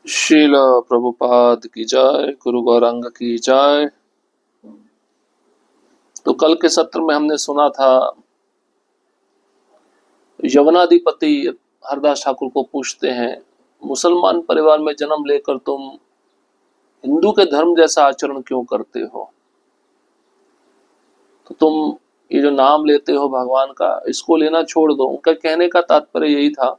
शील प्रभुपाद की जय, गुरु गौरांग की जय। तो कल के सत्र में हमने सुना था, यवनाधिपति हरदास ठाकुर को पूछते हैं, मुसलमान परिवार में जन्म लेकर तुम हिंदू के धर्म जैसा आचरण क्यों करते हो? तो तुम ये जो नाम लेते हो भगवान का, इसको लेना छोड़ दो। उनका कहने का तात्पर्य यही था।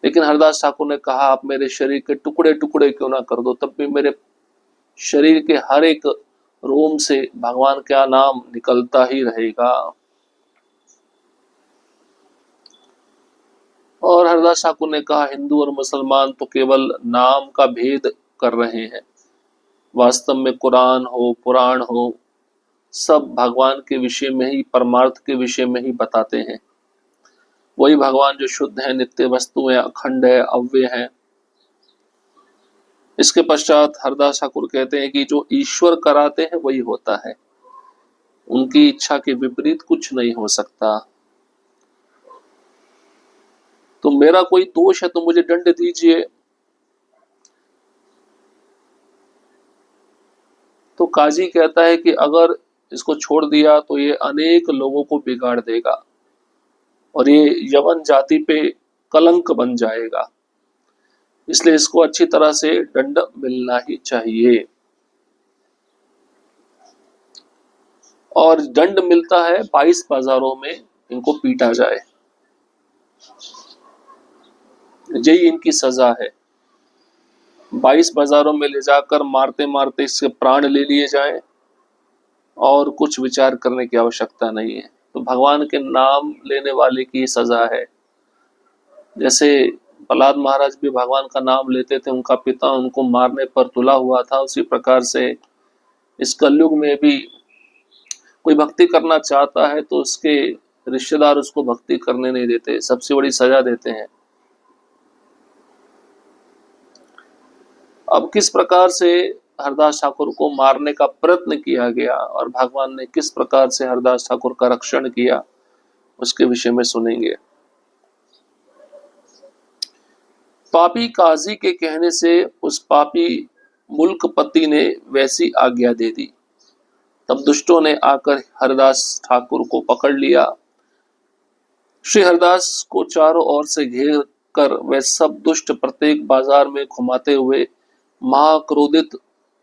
लेकिन हरदास ठाकुर ने कहा, आप मेरे शरीर के टुकड़े टुकड़े क्यों ना कर दो, तब भी मेरे शरीर के हर एक रोम से भगवान का नाम निकलता ही रहेगा। और हरदास ठाकुर ने कहा, हिंदू और मुसलमान तो केवल नाम का भेद कर रहे हैं, वास्तव में कुरान हो पुराण हो सब भगवान के विषय में ही, परमार्थ के विषय में ही बताते हैं। वही भगवान जो शुद्ध है, नित्य वस्तु है, अखंड है, अव्यय है। इसके पश्चात हरदास ठाकुर कहते हैं कि जो ईश्वर कराते हैं वही होता है, उनकी इच्छा के विपरीत कुछ नहीं हो सकता। तो मेरा कोई दोष है तो मुझे दंड दीजिए। तो काजी कहता है कि अगर इसको छोड़ दिया तो ये अनेक लोगों को बिगाड़ देगा और ये यवन जाति पे कलंक बन जाएगा, इसलिए इसको अच्छी तरह से दंड मिलना ही चाहिए। और दंड मिलता है 22 बाजारों में इनको पीटा जाए, यही इनकी सजा है। 22 बाजारों में ले जाकर मारते मारते इसके प्राण ले लिए जाएं और कुछ विचार करने की आवश्यकता नहीं है। तो भगवान के नाम लेने वाले की सजा है। जैसे प्रहलाद महाराज भी भगवान का नाम लेते थे, उनका पिता उनको मारने पर तुला हुआ था, उसी प्रकार से इस कलयुग में भी कोई भक्ति करना चाहता है तो उसके रिश्तेदार उसको भक्ति करने नहीं देते, सबसे बड़ी सजा देते हैं। अब किस प्रकार से हरदास ठाकुर को मारने का प्रयत्न किया गया और भगवान ने किस प्रकार से हरदास ठाकुर का रक्षण किया, उसके विषय में सुनेंगे। पापी काजी के कहने से उस पापी मुल्कपति ने वैसी आज्ञा दे दी। तब दुष्टों ने आकर हरदास ठाकुर को पकड़ लिया। श्री हरदास को चारों ओर से घेर कर वे सब दुष्ट प्रत्येक बाजार में घुमाते हुए महाक्रोधित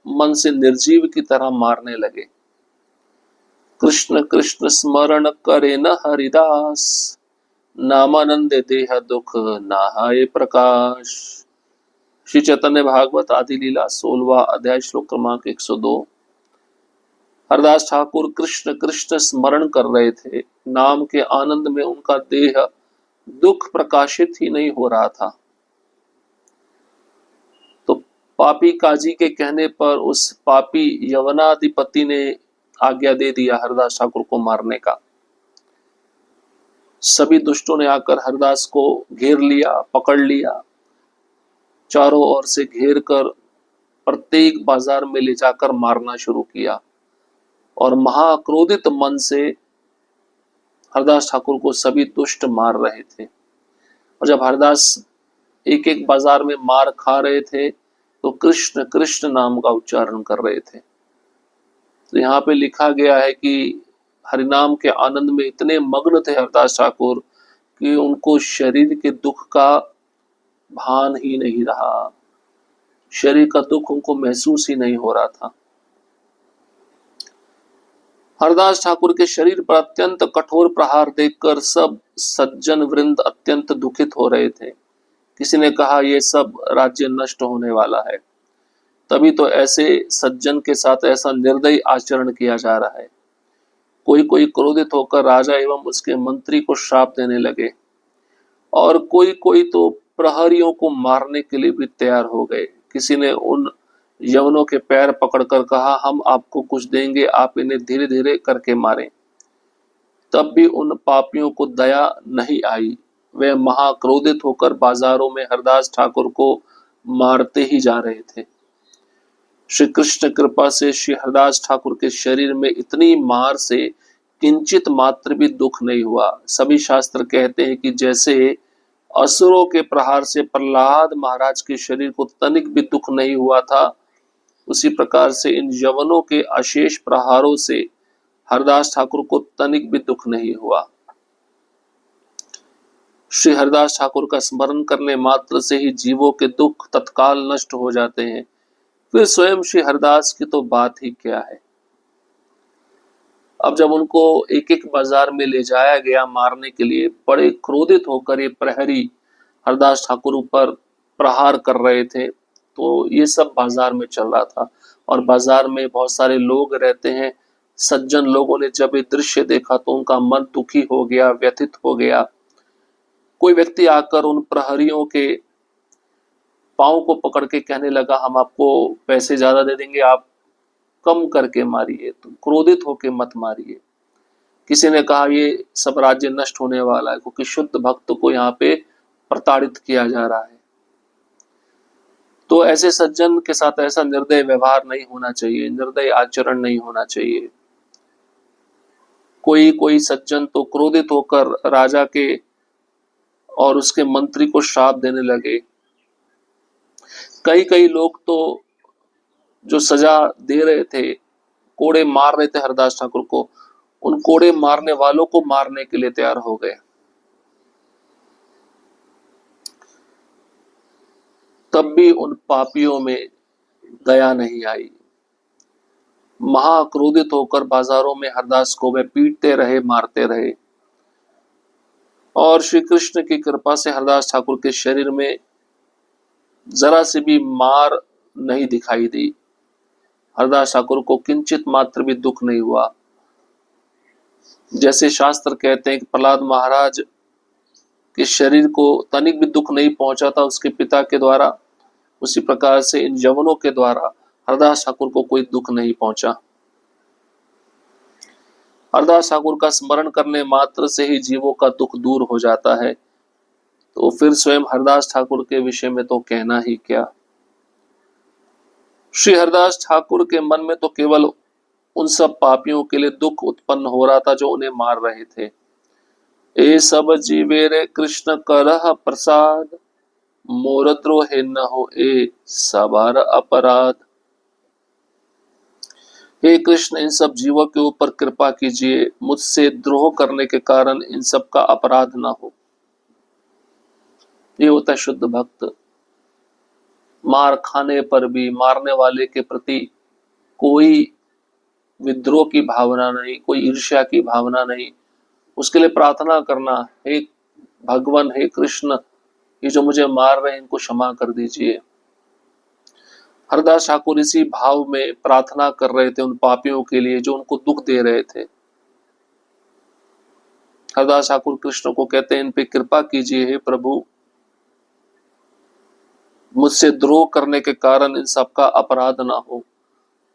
मन से निर्जीव की तरह मारने लगे। कृष्ण कृष्ण स्मरण करे न हरिदास, नामानंद देह दुख नाहाय प्रकाश। श्री चैतन्य भागवत आदि लीला 16वां अध्याय श्लोक क्रमांक 102। हरदास ठाकुर कृष्ण कृष्ण स्मरण कर रहे थे, नाम के आनंद में उनका देह दुख प्रकाशित ही नहीं हो रहा था। तो पापी काजी के कहने पर उस पापी यवनाधिपति ने आज्ञा दे दिया हरदास ठाकुर को मारने का। सभी दुष्टों ने आकर हरदास को घेर लिया, पकड़ लिया, चारों ओर से घेर कर प्रत्येक बाजार में ले जाकर मारना शुरू किया और महाक्रोधित मन से हरदास ठाकुर को सभी दुष्ट मार रहे थे। और जब हरदास एक एक बाजार में मार खा रहे थे तो कृष्ण कृष्ण नाम का उच्चारण कर रहे थे। तो यहाँ पे लिखा गया है कि हरिनाम के आनंद में इतने मग्न थे हरदास ठाकुर कि उनको शरीर के दुख का भान ही नहीं रहा, शरीर का दुख उनको महसूस ही नहीं हो रहा था। हरदास ठाकुर के शरीर पर अत्यंत कठोर प्रहार देखकर सब सज्जन वृंद अत्यंत दुखित हो रहे थे। किसी ने कहा, यह सब राज्य नष्ट होने वाला है, तभी तो ऐसे सज्जन के साथ ऐसा निर्दयी आचरण किया जा रहा है। कोई कोई क्रोधित होकर राजा एवं उसके मंत्री को श्राप देने लगे और कोई कोई तो प्रहरियों को मारने के लिए भी तैयार हो गए। किसी ने उन यवनों के पैर पकड़कर कहा, हम आपको कुछ देंगे, आप इन्हें धीरे धीरे करके मारें। तब भी उन पापियों को दया नहीं आई। वे महाक्रोधित होकर बाजारों में हरदास ठाकुर को मारते ही जा रहे थे। श्री कृष्ण कृपा से श्री हरदास ठाकुर के शरीर में इतनी मार से किंचित मात्र भी दुख नहीं हुआ। सभी शास्त्र कहते हैं कि जैसे असुरों के प्रहार से प्रहलाद महाराज के शरीर को तनिक भी दुख नहीं हुआ था, उसी प्रकार से इन यवनों के अशेष प्रहारों से हरदास ठाकुर को तनिक भी दुख नहीं हुआ। श्री हरदास ठाकुर का स्मरण करने मात्र से ही जीवों के दुख तत्काल नष्ट हो जाते हैं, फिर स्वयं श्री हरदास की तो बात ही क्या है। अब जब उनको एक एक बाजार में ले जाया गया मारने के लिए, बड़े क्रोधित होकर ये प्रहरी हरदास ठाकुर पर प्रहार कर रहे थे, तो ये सब बाजार में चल रहा था और बाजार में बहुत सारे लोग रहते हैं। सज्जन लोगों ने जब ये दृश्य देखा तो उनका मन दुखी हो गया, व्यथित हो गया। कोई व्यक्ति आकर उन प्रहरियों के पांव को पकड़ के कहने लगा, हम आपको पैसे ज्यादा दे देंगे, आप कम करके मारिए, तो क्रोधित होके मत मारिए। किसी ने कहा ये सब राज्य नष्ट होने वाला है क्योंकि शुद्ध भक्त को यहाँ पे प्रताड़ित किया जा रहा है। तो ऐसे सज्जन के साथ ऐसा निर्दय व्यवहार नहीं होना चाहिए, निर्दय आचरण नहीं होना चाहिए। कोई कोई सज्जन तो क्रोधित होकर राजा के और उसके मंत्री को श्राप देने लगे। कई कई लोग तो जो सजा दे रहे थे, कोड़े मार रहे थे हरदास ठाकुर को, उन कोड़े मारने वालों को मारने के लिए तैयार हो गए। तब भी उन पापियों में दया नहीं आई। महाक्रोधित होकर बाजारों में हरदास को वे पीटते रहे, मारते रहे। और श्री कृष्ण की कृपा से हरदास ठाकुर के शरीर में जरा से भी मार नहीं दिखाई दी। हरदास ठाकुर को किंचित मात्र भी दुख नहीं हुआ। जैसे शास्त्र कहते हैं कि प्रहलाद महाराज के शरीर को तनिक भी दुख नहीं पहुंचा था उसके पिता के द्वारा, उसी प्रकार से इन यवनों के द्वारा हरदास ठाकुर को कोई दुख नहीं पहुंचा। हरदास ठाकुर का स्मरण करने मात्र से ही जीवों का दुख दूर हो जाता है, तो फिर स्वयं हरदास ठाकुर के विषय में तो कहना ही क्या। श्री हरदास ठाकुर के मन में तो केवल उन सब पापियों के लिए दुख उत्पन्न हो रहा था जो उन्हें मार रहे थे। ए सब जीवे रे कृष्ण करह प्रसाद, मोरद्रोहे न हो ए सवार अपराध। हे कृष्ण, इन सब जीवों के ऊपर कृपा कीजिए, मुझसे द्रोह करने के कारण इन सब का अपराध ना हो। ये होता है शुद्ध भक्त। मार खाने पर भी मारने वाले के प्रति कोई विद्रोह की भावना नहीं, कोई ईर्ष्या की भावना नहीं, उसके लिए प्रार्थना करना, हे भगवान, हे कृष्ण, ये जो मुझे मार रहे हैं इनको क्षमा कर दीजिए। हरदास ठाकुर इसी भाव में प्रार्थना कर रहे थे उन पापियों के लिए जो उनको दुख दे रहे थे। हरदास ठाकुर कृष्ण को कहते हैं, इन पे कृपा कीजिए हे प्रभु, मुझसे द्रोह करने के कारण इन सबका अपराध ना हो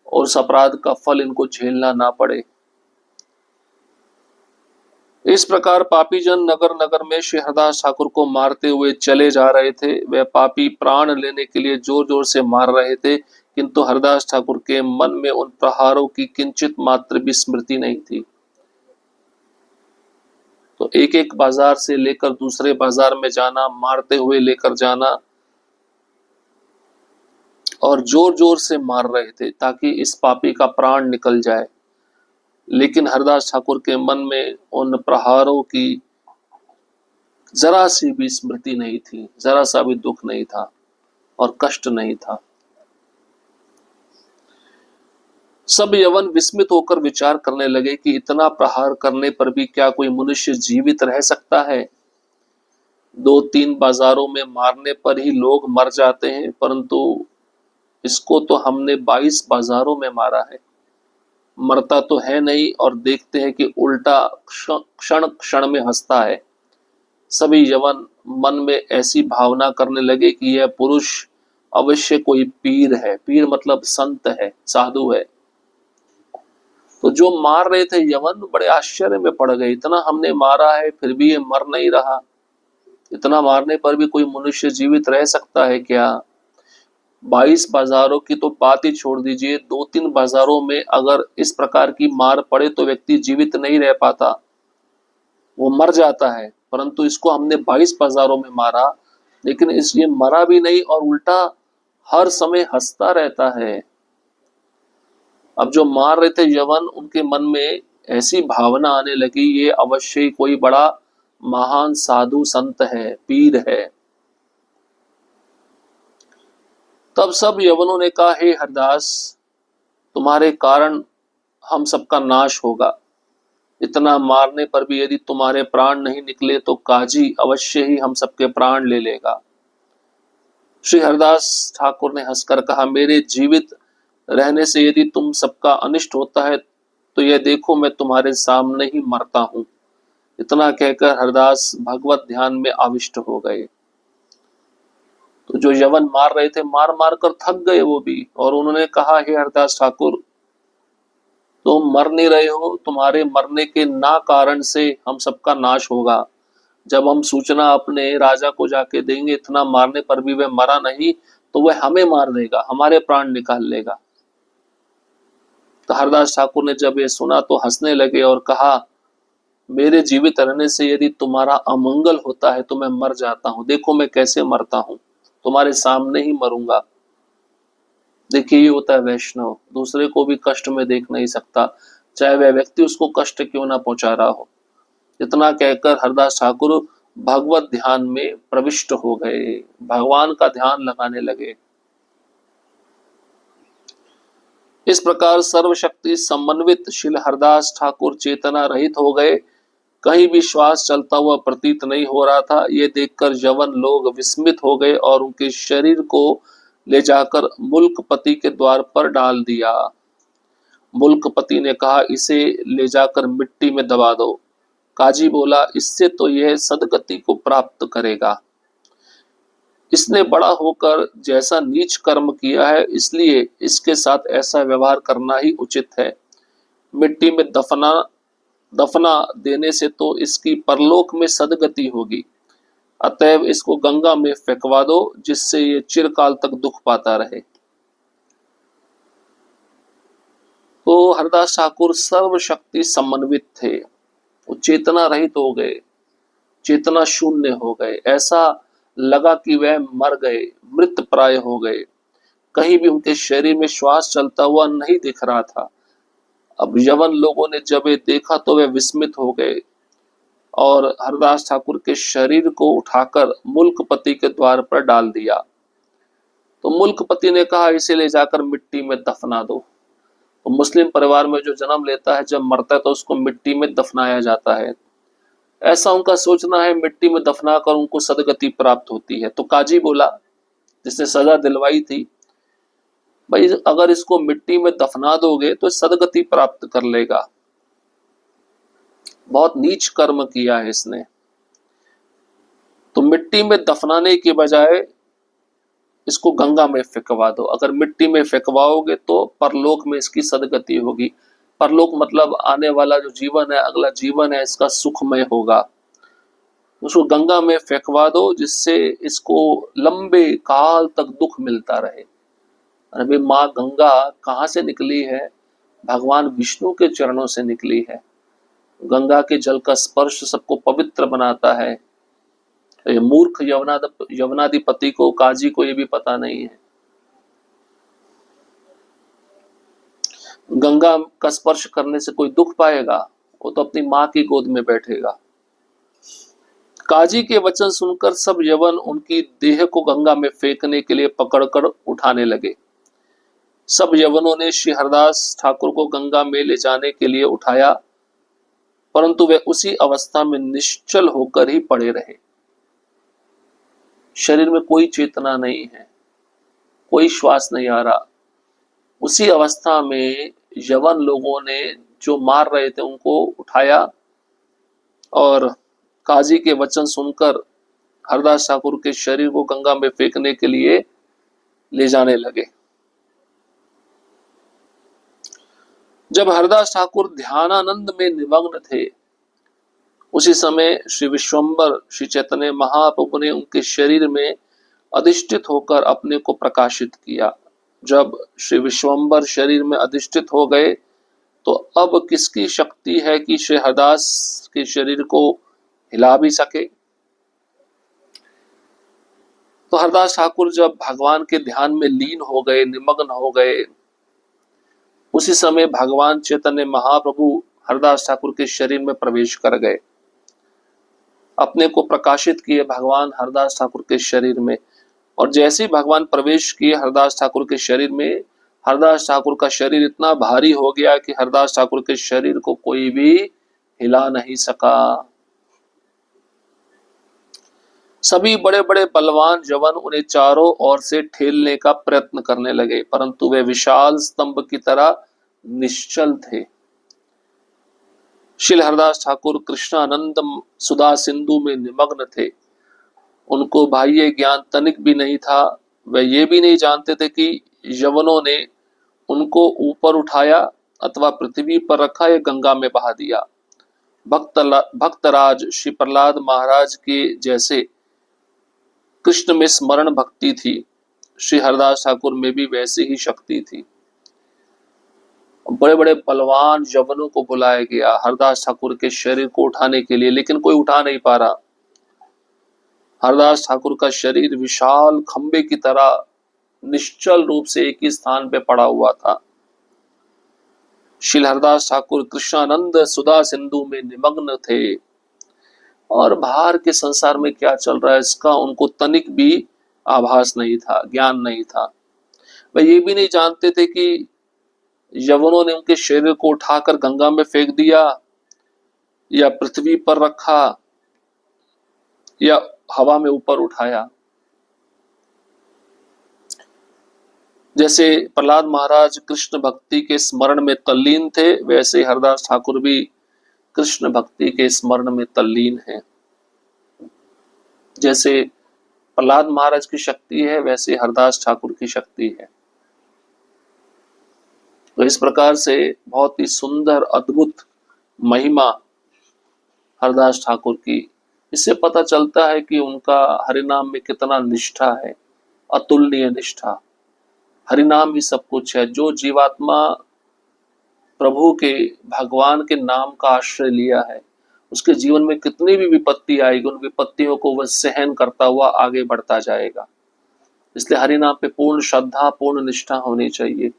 और उस अपराध का फल इनको झेलना ना पड़े। इस प्रकार पापी जन नगर नगर में श्री हरदास ठाकुर को मारते हुए चले जा रहे थे। वह पापी प्राण लेने के लिए जोर जोर से मार रहे थे, किंतु हरदास ठाकुर के मन में उन प्रहारों की किंचित मात्र भी स्मृति नहीं थी। तो एक एक बाजार से लेकर दूसरे बाजार में जाना, मारते हुए लेकर जाना और जोर जोर से मार रहे थे ताकि इस पापी का प्राण निकल जाए। लेकिन हरदास ठाकुर के मन में उन प्रहारों की जरा सी भी स्मृति नहीं थी, जरा सा भी दुख नहीं था और कष्ट नहीं था। सब यवन विस्मित होकर विचार करने लगे कि इतना प्रहार करने पर भी क्या कोई मनुष्य जीवित रह सकता है। 2-3 बाजारों में मारने पर ही लोग मर जाते हैं, परंतु इसको तो हमने 22 बाजारों में मारा है, मरता तो है नहीं और देखते हैं कि उल्टा क्षण क्षण में हंसता है। सभी यवन मन में ऐसी भावना करने लगे कि यह पुरुष अवश्य कोई पीर है। पीर मतलब संत है, साधु है। तो जो मार रहे थे यवन बड़े आश्चर्य में पड़ गए, इतना हमने मारा है फिर भी ये मर नहीं रहा, इतना मारने पर भी कोई मनुष्य जीवित रह सकता है क्या। 22 बाजारों की तो बात ही छोड़ दीजिए, 2-3 बाजारों में अगर इस प्रकार की मार पड़े तो व्यक्ति जीवित नहीं रह पाता। वो मर जाता है, परंतु इसको हमने 22 बाजारों में मारा, लेकिन इस ये मरा भी नहीं और उल्टा हर समय हंसता रहता है। अब जो मार रहे थे यवन, उनके मन में ऐसी भावना आने लगी, ये अवश्य ही कोई बड़ा महान साधु संत है, पीर है। तब सब यवनों ने कहा, हे हरदास, तुम्हारे कारण हम सबका नाश होगा। इतना मारने पर भी यदि तुम्हारे प्राण नहीं निकले तो काजी अवश्य ही हम सबके प्राण ले लेगा। श्री हरदास ठाकुर ने हंसकर कहा, मेरे जीवित रहने से यदि तुम सबका अनिष्ट होता है तो यह देखो मैं तुम्हारे सामने ही मरता हूं। इतना कहकर हरदास भगवत ध्यान में आविष्ट हो गए। तो जो यवन मार रहे थे, मार मार कर थक गए वो भी, और उन्होंने कहा, हे हरदास ठाकुर, तुम मर नहीं रहे हो, तुम्हारे मरने के ना कारण से हम सबका नाश होगा। जब हम सूचना अपने राजा को जाके देंगे, इतना मारने पर भी वह मरा नहीं, तो वह हमें मार देगा, हमारे प्राण निकाल लेगा। तो हरदास ठाकुर ने जब ये सुना तो हंसने लगे और कहा, मेरे जीवित रहने से यदि तुम्हारा अमंगल होता है तो मैं मर जाता हूं। देखो मैं कैसे मरता हूं, तुम्हारे सामने ही मरूंगा। देखिए, ये होता है वैष्णव, दूसरे को भी कष्ट में देख नहीं सकता, चाहे वह व्यक्ति उसको कष्ट क्यों ना पहुंचा रहा हो। इतना कहकर हरदास ठाकुर भगवत ध्यान में प्रविष्ट हो गए, भगवान का ध्यान लगाने लगे। इस प्रकार सर्वशक्ति समन्वित श्री हरदास ठाकुर चेतना रहित हो गए। कहीं भी श्वास चलता हुआ प्रतीत नहीं हो रहा था। ये देखकर यवन लोग विस्मित हो गए और उनके शरीर को ले जाकर मुल्कपति के द्वार पर डाल दिया। मुल्कपति ने कहा, इसे ले जाकर मिट्टी में दबा दो। काजी बोला, इससे तो यह सदगति को प्राप्त करेगा। इसने बड़ा होकर जैसा नीच कर्म किया है, इसलिए इसके साथ ऐसा व्यवहार करना ही उचित है। मिट्टी में दफना देने से तो इसकी परलोक में सदगति होगी। अतएव इसको गंगा में फेंकवा दो, जिससे ये चिरकाल तक दुख पाता रहे। तो हरदास ठाकुर सर्वशक्ति समन्वित थे, वो चेतना रहित हो गए, चेतना शून्य हो गए। ऐसा लगा कि वह मर गए, मृत प्राय हो गए। कहीं भी उनके शरीर में श्वास चलता हुआ नहीं दिख रहा था। अब यवन लोगों ने जब ये देखा तो वे विस्मित हो गए और हरदास ठाकुर के शरीर को उठाकर मुल्कपति के द्वार पर डाल दिया। तो मुल्कपति ने कहा, इसे ले जाकर मिट्टी में दफना दो। तो मुस्लिम परिवार में जो जन्म लेता है, जब मरता है तो उसको मिट्टी में दफनाया जाता है। ऐसा उनका सोचना है, मिट्टी में दफना कर उनको सदगति प्राप्त होती है। तो काजी बोला, जिसने सजा दिलवाई थी, भाई अगर इसको मिट्टी में दफना दोगे तो सदगति प्राप्त कर लेगा। बहुत नीच कर्म किया है इसने। तो मिट्टी में दफनाने के बजाय इसको गंगा में फेंकवा दो। अगर मिट्टी में फेंकवाओगे तो परलोक में इसकी सदगति होगी। परलोक मतलब आने वाला जो जीवन है, अगला जीवन है, इसका सुखमय होगा। उसको गंगा में फेंकवा दो, जिससे इसको लंबे काल तक दुख मिलता रहे। अरे माँ गंगा कहाँ से निकली है? भगवान विष्णु के चरणों से निकली है। गंगा के जल का स्पर्श सबको पवित्र बनाता है। ये मूर्ख यवनाधिपति को, काजी को ये भी पता नहीं है। गंगा का स्पर्श करने से कोई दुख पाएगा? वो तो अपनी माँ की गोद में बैठेगा। काजी के वचन सुनकर सब यवन उनकी देह को गंगा में फेंकने के लिए पकड़कर उठाने लगे। सब यवनों ने श्री हरदास ठाकुर को गंगा में ले जाने के लिए उठाया, परंतु वे उसी अवस्था में निश्चल होकर ही पड़े रहे। शरीर में कोई चेतना नहीं है, कोई श्वास नहीं आ रहा। उसी अवस्था में यवन लोगों ने जो मार रहे थे उनको उठाया और काजी के वचन सुनकर हरदास ठाकुर के शरीर को गंगा में फेंकने के लिए ले जाने लगे। जब हरदास ठाकुर ध्यानानंद में निमग्न थे, उसी समय श्री विश्वम्बर श्री चैतन्य महाप्रभु ने उनके शरीर में अधिष्ठित होकर अपने को प्रकाशित किया। जब श्री विश्वम्बर शरीर में अधिष्ठित हो गए तो अब किसकी शक्ति है कि श्री हरदास के शरीर को हिला भी सके। तो हरदास ठाकुर जब भगवान के ध्यान में लीन हो गए, निमग्न हो गए, उसी समय भगवान चैतन्य महाप्रभु हरदास ठाकुर के शरीर में प्रवेश कर गए, अपने को प्रकाशित किए भगवान हरदास ठाकुर के शरीर में। और जैसे ही भगवान प्रवेश किए हरदास ठाकुर के शरीर में, हरदास ठाकुर का शरीर इतना भारी हो गया कि हरदास ठाकुर के शरीर को कोई भी हिला नहीं सका। सभी बड़े बड़े बलवान जवान उन्हें चारों ओर से ठेलने का प्रयत्न करने लगे, परंतु वे विशाल स्तंभ की तरह निश्चल थे। श्री हरदास ठाकुर कृष्णानंद सुधा सिंधु में निमग्न थे। उनको बाह्य ज्ञान तनिक भी नहीं था। वे ये भी नहीं जानते थे कि यवनों ने उनको ऊपर उठाया अथवा पृथ्वी पर रखा या गंगा में बहा दिया। भक्तराज श्री प्रहलाद महाराज के जैसे कृष्ण में स्मरण भक्ति थी, श्री हरदास ठाकुर में भी वैसी ही शक्ति थी। बड़े बड़े बलवान यवनों को बुलाया गया हरदास ठाकुर के शरीर को उठाने के लिए, लेकिन कोई उठा नहीं पा रहा। हरदास ठाकुर का शरीर विशाल खंबे की तरह निश्चल रूप से एक ही स्थान पे पड़ा हुआ था। श्री हरदास ठाकुर कृष्णानंद सुधा सिंधु में निमग्न थे और बाहर के संसार में क्या चल रहा है इसका उनको तनिक भी आभास नहीं था, ज्ञान नहीं था। वे ये भी नहीं जानते थे कि यवनों ने उनके शरीर को उठाकर गंगा में फेंक दिया या पृथ्वी पर रखा या हवा में ऊपर उठाया। जैसे प्रहलाद महाराज कृष्ण भक्ति के स्मरण में तल्लीन थे, वैसे हरदास ठाकुर भी कृष्ण भक्ति के स्मरण में तल्लीन है। जैसे प्रहलाद महाराज की शक्ति है, वैसे हरदास ठाकुर की शक्ति है। तो इस प्रकार से बहुत ही सुंदर अद्भुत महिमा हरदास ठाकुर की। इससे पता चलता है कि उनका हरिनाम में कितना निष्ठा है, अतुलनीय निष्ठा। हरिनाम ही सब कुछ है। जो जीवात्मा प्रभु के भगवान के नाम का आश्रय लिया है, उसके जीवन में कितनी भी विपत्ति आएगी, उन विपत्तियों को वह सहन करता हुआ आगे बढ़ता जाएगा। इसलिए हरिनाम पे पूर्ण श्रद्धा, पूर्ण निष्ठा होनी चाहिए।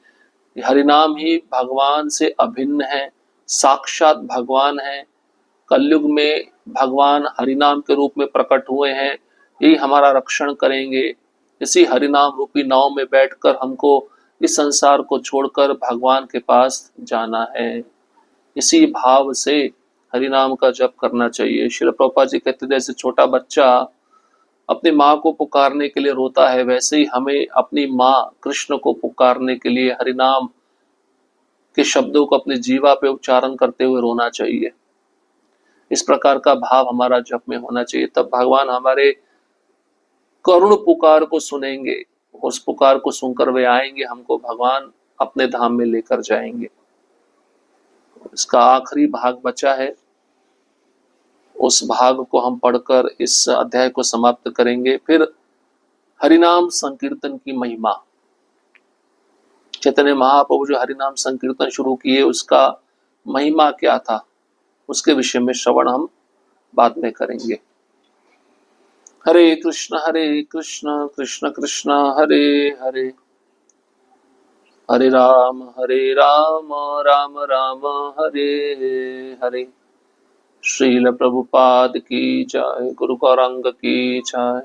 हरिनाम ही भगवान से अभिन्न है, साक्षात भगवान है। कलयुग में भगवान हरिनाम के रूप में प्रकट हुए हैं, यही हमारा रक्षण करेंगे। इसी हरिनाम रूपी नाव में बैठकर हमको इस संसार को छोड़कर भगवान के पास जाना है। इसी भाव से हरिनाम का जप करना चाहिए। श्रील प्रभुपाद जी कहते जैसे छोटा बच्चा अपनी माँ को पुकारने के लिए रोता है, वैसे ही हमें अपनी माँ कृष्ण को पुकारने के लिए हरिनाम के शब्दों को अपनी जीवा पे उच्चारण करते हुए रोना चाहिए। इस प्रकार का भाव हमारा जप में होना चाहिए, तब भगवान हमारे करुण पुकार को सुनेंगे। उस पुकार को सुनकर वे आएंगे, हमको भगवान अपने धाम में लेकर जाएंगे। इसका आखिरी भाग बचा है, उस भाग को हम पढ़कर इस अध्याय को समाप्त करेंगे। फिर हरिनाम संकीर्तन की महिमा, चैतन्य महाप्रभु जो हरिनाम संकीर्तन शुरू किए उसका महिमा क्या था, उसके विषय में श्रवण हम बाद में करेंगे। हरे कृष्ण कृष्ण कृष्ण हरे हरे, हरे राम राम राम हरे हरे। श्रील प्रभुपाद की जय, गुरु गौरांग की जय।